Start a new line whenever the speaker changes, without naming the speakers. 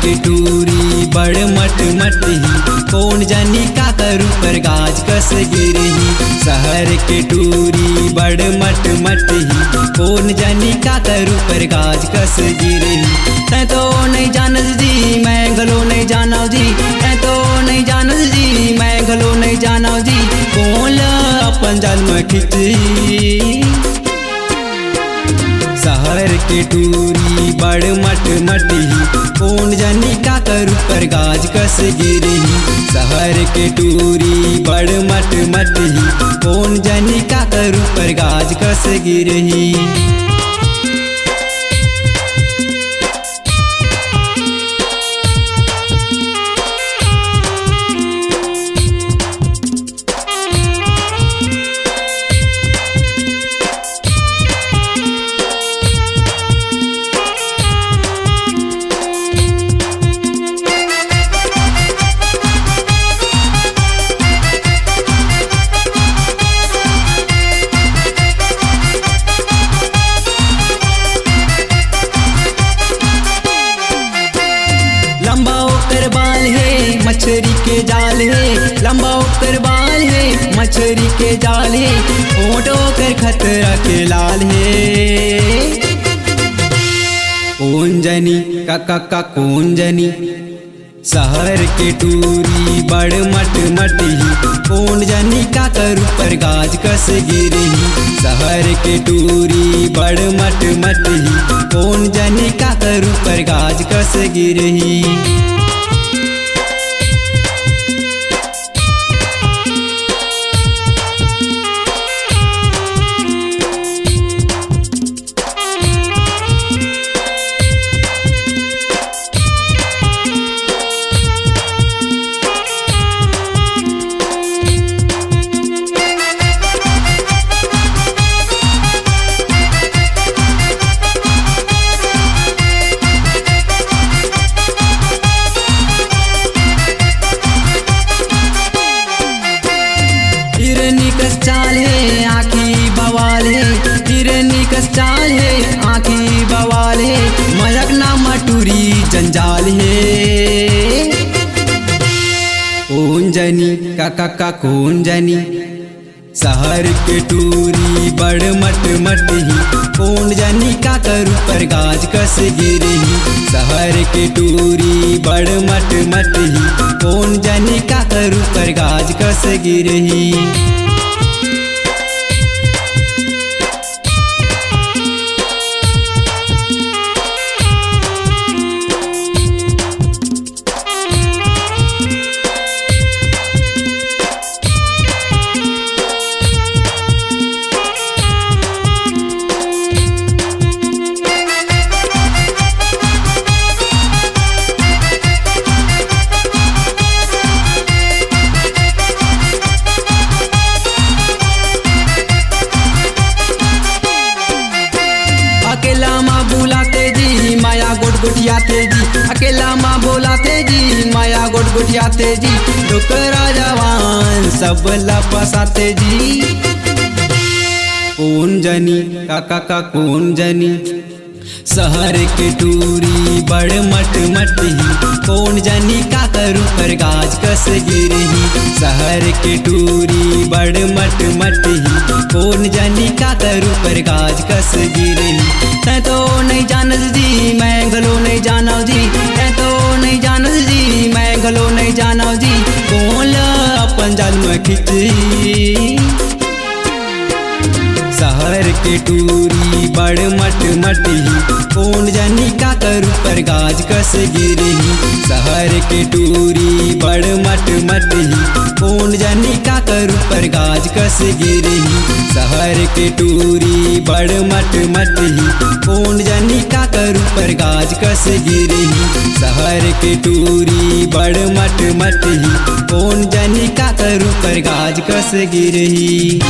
के टूरी बड़ मट मटही, कौन जानी का करू पर गाज कस गिरही। शहर के टूरी बड़ मट मटही, कौन जानी का करू पर गाज कस गिरही। तै तो नहीं जानत जी मैं गलो नहीं जाना जी, तै तो नहीं जानत जी मैं गलो नहीं जाना जी, कौन अपन जाल में खिंची। शहर के टूरी बड़ मट मटही, कौन जानी का करू पर गाज कस गिरही। शहर के टूरी बड़ मट मटही, कौन जानी का करू पर गाज कस गिरही। लंबा ओकर बाल है मछरी के जाल है, लंबा ओकर बाल है मछरी के जाल है, होंठ ओकर खतरा के लाल है। कौन जानी का कौन जानी। शहर के टूरी बड़ मट मटही, कौन जानी का करू पर गाज कस गिरही। शहर के टूरी बड़ मट मटही, कौन जानी का करू पर गाज कस गिरही। हिरनी कस चाल है आँखी बवाल है, हिरनी कस चाल है आँखी बवाल है, मयक ना मटूरी जंजाल है। कौन जानी का कौन जानी। शहर के टूरी बड़ मट मटही, कौन जानी का करू पर गाज कस गिरही। शहर के टूरी बड़ मट मटही, कौन जानी का करू पर गाज कस गिरही। अकेला माँ बुलाते जी माया गोट गुटियाते जी, अकेला माँ बुलाते जी माया गोट गुटियाते जी, डोकरा जवान सब लपसाते जी। कौन जानी का कौन जानी। शहर के टूरी बड़ मट मटही, कौन जानी का करू पर गाज कस गिरही। शहर के टूरी बड़ मट मटही, कौन जानी का करू पर गाज कस गिरही। तै तो नहीं जानत जी मैं गलो नहीं जाना जी, तै तो नहीं जानत जी मैं गलो नहीं जाना जी, कौन अपन जाल में खिंची। शहर के टूरी बड़ मट मटही, कौन जानी का करू पर गाज कस गिरही। शहर के टूरी बड़ मट मटही, कौन जानी का करू पर गाज कस गिरही। शहर के टूरी बड़ मट मटही, कौन जानी का करू पर गाज कस गिरही। शहर के टूरी बड़ मट मटही, कौन जानी का करू पर गाज कस गिरही।